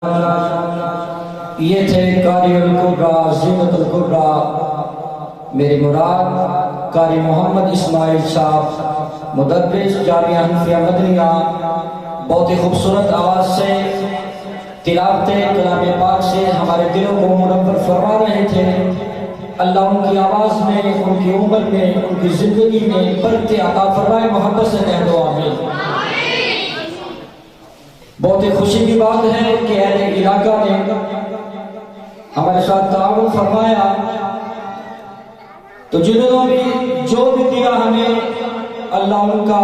یہ تھے قاری القرا زینت القرا میری مراد قاری محمد اسماعیل صاحب مدرس جامعہ حنفیہ مدنیہ بہت ہی خوبصورت آواز سے تلاوت کلام پاک سے ہمارے دلوں کو منور فرما رہے تھے۔ اللہ ان کی آواز میں، ان کی عمر میں، ان کی زندگی میں برکت عطا فرمائے، محبت سے کہہ دو آمین۔ بہت ہی خوشی کی بات ہے کہ اہل علاقہ نے ہمارے ساتھ تعاون فرمایا، تو جنہوں نے جو بھی دیا ہمیں اللہ ان کا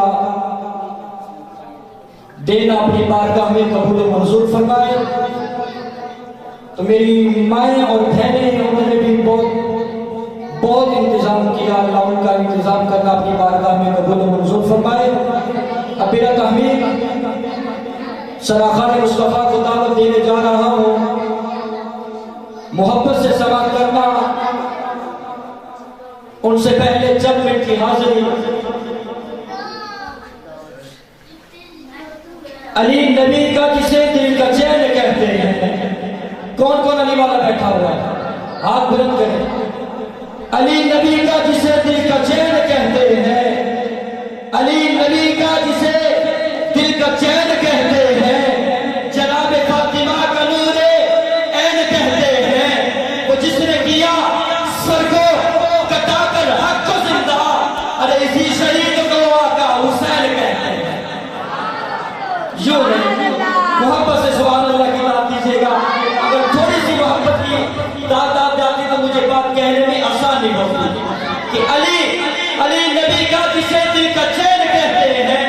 دینا اپنی بارگاہ میں قبول و منظور فرمائے۔ تو میری مائیں اور بہنیں انہوں نے بھی بہت انتظام کیا، اللہ ان کا انتظام کرنا اپنی بارگاہ میں قبول و منظور فرمائے۔ اب میرا تحمید سراخان مصطفیٰ کو دعوت دینے جا رہا ہوں، محبت سے سماعت کرنا، ان سے پہلے چند منٹ کی حاضری۔ علی نبی کا جسے دل کا چین کہتے ہیں، کون کون علی والا بیٹھا ہوا ہے؟ ہاتھ بلند کریں۔ علی نبی کا جسے دل کا چین کہتے ہیں، علی نبی کا جسے دل کا چین کہتے ہیں، جناب فاطمہ کا نور عین کہتے ہیں، وہ جس نے کیا سر کو کٹا کر حق کو زندہ، ارے اسی شہید کو آقا حسین کہتے ہیں۔ یوں نہیں، محبت سے سبحان اللہ کی بات دیجیے گا۔ اگر تھوڑی سی محبت کی داد جاتی تو مجھے بات کہنے میں آسان نہیں ہوتی کہ علی نبی کا جسے دل کا چین کہتے ہیں،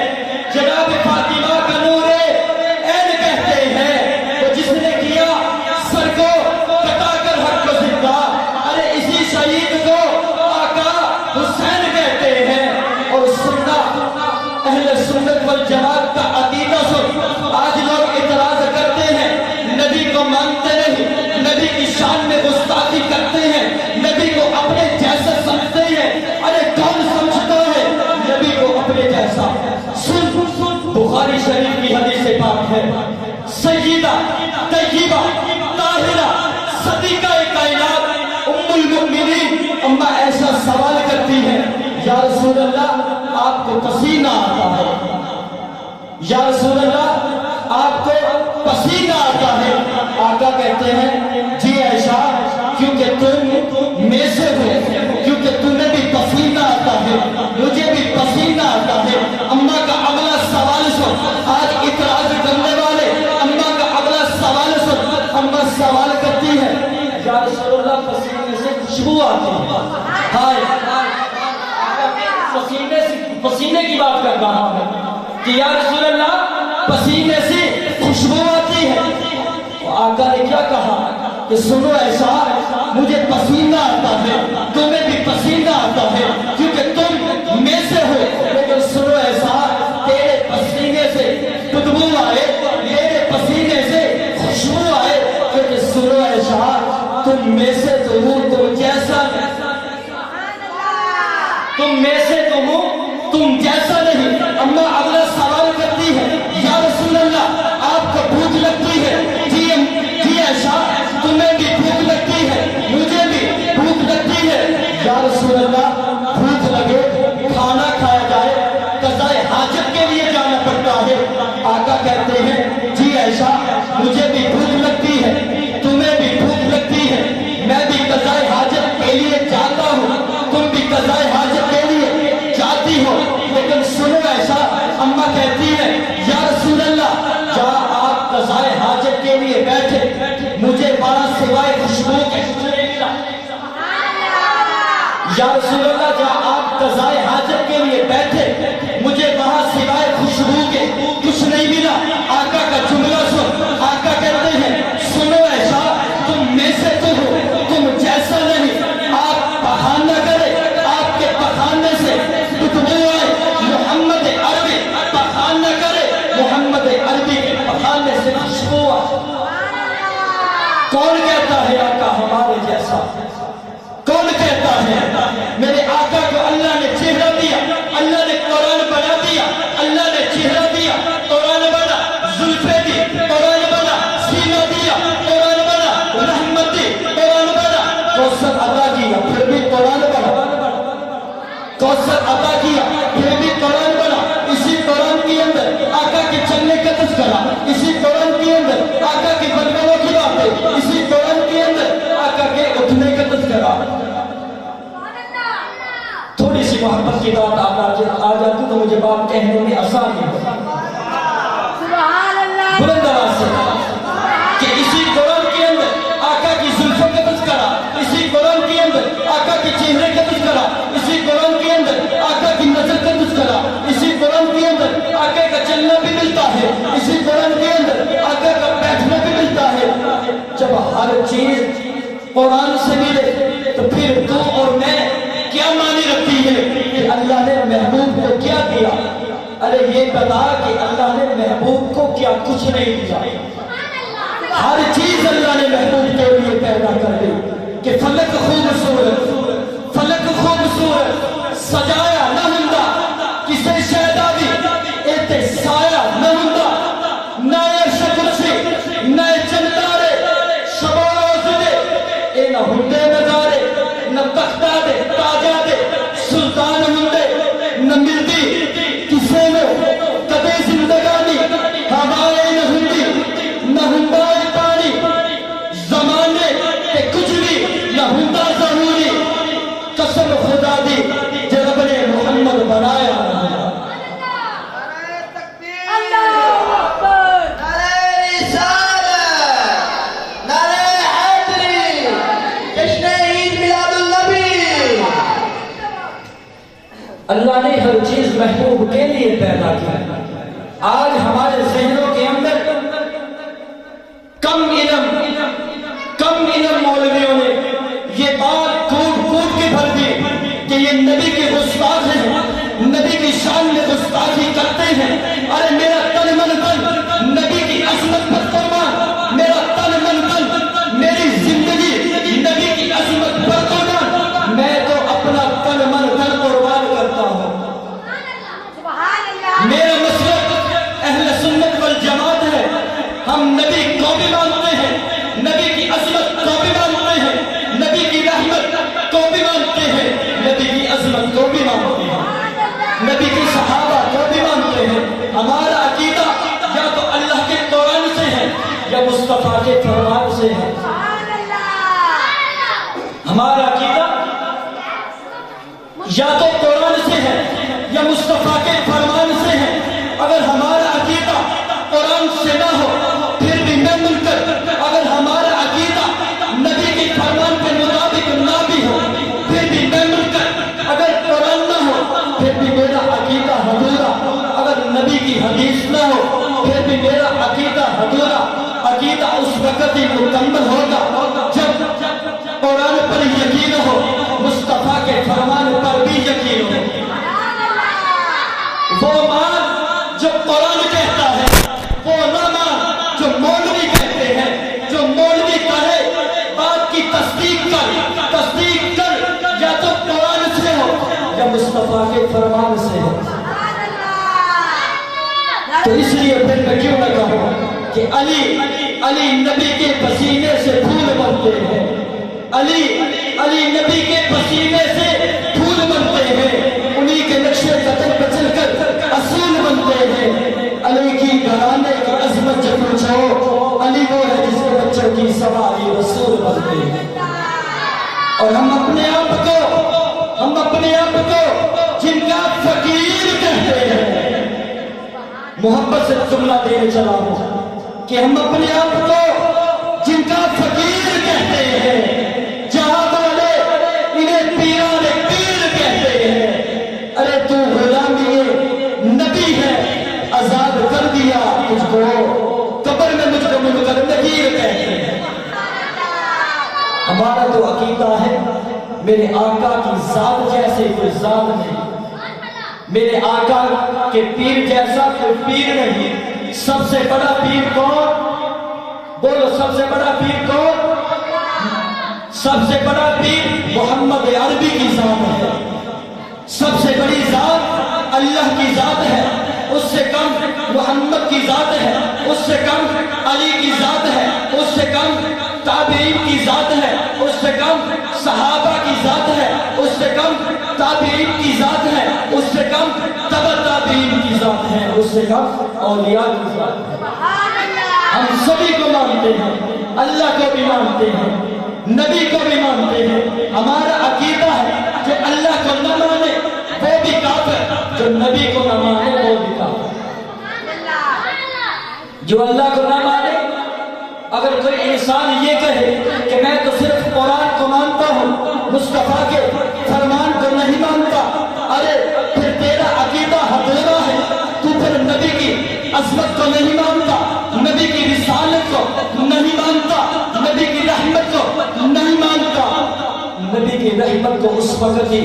جناب فاطمہ کا نور عین کہتے ہیں، وہ جس نے کیا سر کو کٹا کر حق کو زندہ، ارے اسی شہید کو آقا حسین کہتے ہیں۔ اور سننا اہل سنت والجماعت کا عقیدہ سن، آج لوگ اعتراض کرتے ہیں، نبی کو مانتے نہیں، نبی کی شان میں گستاخی کرتے ہیں، نبی کو اپنے جیسا سمجھتے ہیں۔ ارے کون سمجھتا ہے نبی کو اپنے جیسا؟ سن بخاری شریف کی حدیث پاک ہے، سیدہ طیبہ طاہرہ صدیقہ کائنات ام المؤمنین اما ایسا سوال کرتی ہے، یا رسول اللہ آپ کو پسینہ آتا ہے، یا رسول اللہ آپ کو پسینہ آتا ہے؟ آقا کہتے ہیں، جی عائشہ کیونکہ تم میں سے ہو، کیونکہ تمہیں بھی پسینہ آتا ہے، مجھے بھی پسینہ آتا ہے۔ اماں کا اگلا سوال سن، آج اعتراض کرنے والے اماں کا اگلا سوال سن۔ اماں سوال کرتی ہے، یا رسول اللہ پسینے سے خوشبو آتی ہے۔ ہائے پسینے کی بات کر رہا ہوں کہ یا رسول اللہ پسینے سے خوشبو آتی ہے۔ آقا نے کیا کہا کہ سنو ایسا، مجھے پسینہ آتا ہے، تمہیں بھی پسینہ آتا ہے، کیونکہ تم میں سے ہو، لیکن سنو ایسا، تیرے پسینے سے بدبو آئے، میرے پسینے سے خوشبو آئے، کیونکہ سنو ایسا تم میں سے تو ہوں، تم جیسا نہیں، تم میں سے تو ہوں، تم جیسا نہیں۔ اما اگلا سوال کرتی ہے، یا رسول اللہ آپ کو بھوک لگتی ہے؟ جی ایسا تمہیں بھی بھوک لگتی ہے، مجھے بھی بھوک لگتی ہے۔ یا رسول اللہ بھوک لگے کھانا کھایا جائے، قضاء حاجت کے لیے جانا پڑتا ہے۔ آقا کہتے ہیں، جی ایسا مجھے بھی بھوک لگتی ہے، تمہیں بھی بھوک لگتی ہے، میں بھی قضاء حاجت کے لیے جاتا ہوں، تم بھی قضاء حاجت کے لیے جاتی ہو، لیکن سنو ایسا۔ اماں کہتی ہے، یا رسول اللہ جہاں آپ قضاء حاجت کے لیے بیٹھے، مجھے وہاں سوائے خوشبو کے کچھ نہیں ملا۔ یا رسول اللہ جہاں آپ قضاء حاجت کے لیے بیٹھے، مجھے وہاں سوائے خوشبو کے کچھ نہیں ملا۔ آقا کا جملہ سن، آقا کہتے ہیں، سنو ایسا تم میں سے تو ہو، تم جیسا نہیں۔ آپ پخان نہ کرے، آپ کے پخانے سے بدبو آئے، محمد عربی پخان نہ کرے، محمد عربی کے پخانے سے خوشبو آئے۔ کون کہتا ہے آقا ہمارے جیسا؟ کون کہتا ہے؟ میرے آقا کو اللہ نے چہرہ دیا، اللہ نے قرآن بنا دیا، اللہ نے چہرہ دیا، قرآن بنا، زلفیں دی، قرآن بنا، سینہ دیا، कौसर अदा किया फिर भी कुरान पढ़ा, कौसर अदा किया फिर भी कुरान पढ़ा। इसी कुरान के अंदर आका के चलने का तज़किरा, इसी कुरान के अंदर आका के बदगुणों की बातें, इसी कुरान के अंदर आका के उठने का तज़किरा। थोड़ी सी मोहब्बत की बात आ जाती तो मुझे बात कहने में आसानी हो। बुलंद आवाज से कि इसी कुरान के अंदर आका की जुल्फों का तज़किरा, इसी कुरान के अंदर आका के चेहरे का तज़किरा, इसी कुरान के अंदर आका की नजर का तज़किरा, इसी कुरान के अंदर आका का चलना भी मिलता है, इसी कुरान के अंदर आका का बैठना भी मिलता है। जब हर चीज कुरान से मिले तो फिर तू और मैं क्या मानी रखती है कि अल्लाह ने महबूब को क्या दिया। अरे ये बता कि अल्लाह ने महबूब को क्या कुछ नहीं दिया। हर चीज अल्लाह ने महबूब के लिए पैदा कर दी कि फलक खूबसूरत, फलक खूबसूरत सजाया न हुंदा किसे शैदा दी एते साया न हुंदा, ना शक्ल से ना चंदारे शबाज दे ए न हुंदे नजारे, न तख्ता दे ताजा दे सुल्तान हुंदे, न मिलदी किसे नो कदे जिंदगानी हवाए न हुंदी, न हुंदा पानी जमाने ते कुछ भी न हुंदा जरूरी। कसम खुदा दी जब ने मोहम्मद बनाया। अल्लाह ने हर चीज महबूब के लिए पैदा की। आज हमारे ज़हनों के अंदर कम इल्म मौलवियों ने ये बात कूट के भर दी कि ये नबी के गुस्ताख हैं, नबी की शान में गुस्ताखी करते हैं। अरे मेरा तन मन धन नबी की अजमत पर कुर्बान, मेरा तन मन धन मेरी जिंदगी नबी की अजमत पर कुर्बान। मैं तो अपना तन मन धन कुर्बान करता हूँ। मेरा मसलक अहले सुन्नत वल जमात है। हम नबी को भी मानते हैं, नबी की अजमत को भी मानते हैं, नबी की रहमत को भी मानते हैं, नबी की अजमत को भी मानते हैं, नबी की सहाबा को भी मानते हैं। हमारा अकीदा या तो अल्लाह के कुरान से है या मुस्तफा के फरमान से है। हमारा अकीदा या तो कुरान से है या मुस्तफा के फरमान से है। अगर हमारा अकीदा कुरान से ना हो फिर भी मैं मुनकर, अगर हमारा अकीदा नबी के फरमान के मुताबिक ना भी हो फिर भी मैं मुनकर, अगर कुरान ना हो फिर भी मेरा अकीदा अधूरा, अगर नबी की हदीस ना हो फिर भी मेरा अकीदा अधूरा। अकीदा उस वक्त ही मुकम्मल होगा जब कुरान पर यकीन हो, मुस्तफा के फरमान पर भी यकीन हो। वो मान जो कुरान कहता है, वो ना मान जो मौलवी कहते हैं। जो मौलवी कहे बात की तस्दीक कर या तो कुरान से हो या मुस्तफा के फरमान से हो। तो इसलिए फिर मैं क्यों न कहूं कि अली नबी के पसीने से फूल बनते हैं, अली नबी के पसीने से फूल बनते हैं, उन्हीं के नक्शे कदम पर चलकर असूल बनते हैं। अली की घराने की अजमत जब पूछो, अली वो है जिसके बच्चों की सवारी रसूल बनते हैं। और हम अपने आप को जिनका फकीर कहते हैं, मोहब्बत से जुमला देने चला हूं कि हम अपने आप को जिनका फकीर कहते हैं, जहां वाले इन्हें पीराने पीर कहते हैं। अरे तू गुलामी नबी है, आजाद कर दिया तुझको, कब्र में मुझको मुनकर नकीर कहते हैं। हमारा तो अकीदा है मेरे आका की जात जैसे कोई जात नहीं, मेरे आका के पीर जैसा कोई पीर नहीं। सबसे बड़ा पीर कौन? बोलो सबसे बड़ा पीर कौन? सबसे बड़ा पीर मोहम्मद अरबी की जात है। सबसे बड़ी जात अल्लाह की जात है, उससे कम मोहम्मद की जात है, उससे कम अली की जात है, उससे कम ताबईन की जात है, उससे कम सहाबा की जात है, उससे कम ताबीन की जात है, उससे कम तबा ताबीन की जात है, उससे कम औलिया की जात है। हम सभी को मानते हैं, अल्लाह को भी मानते हैं, नबी को भी मानते हैं। हमारा अकीदा है जो अल्लाह को न माने वो भी काफिर, जो नबी को न माने वो भी काफिर। जो अल्लाह को न माने, अगर कोई इंसान ये कहे कि मैं तो सिर्फ कुरान को मानता हूँ, मुस्तफा के फरमान को नहीं मानता, अरे फिर तेरा अकीदा हथेला है। तू फिर नबी की अजमत को नहीं मानता, नबी की रिसालत को नहीं मानता, नबी की रहमत को नहीं मानता। नबी की रहमत को उस वक्त ही,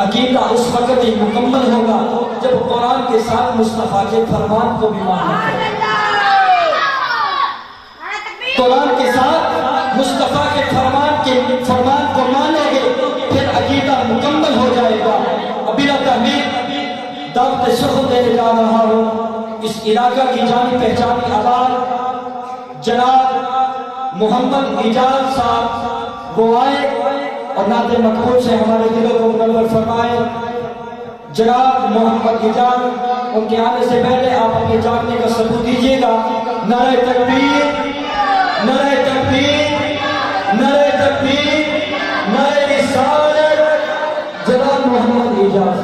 अकीदा उस वक्त ही मुकम्मल होगा जब कुरान के साथ मुस्तफा के फरमान को भी मानना। कुरान के साथ मुस्तफा के फरमान को मानोगे, फिर अकीदा मुकम्मल हो जाएगा। अभी तहमीर दावत शुरू देने जा रहा हूँ। इस इलाका की जानी पहचानी आवाज जनाब मोहम्मद इजाज साहब वो आए और नाते मकबूल से हमारे दिलों को मुनव्वर फरमाए। जनाब मोहम्मद इजाज, उनके आने से पहले आप अपने जागने का सबूत दीजिएगा। नारे तकबीर, नारे तकबीर, नारे तकबीर, नारे रिसालत। जनाब मोहम्मद इजाज।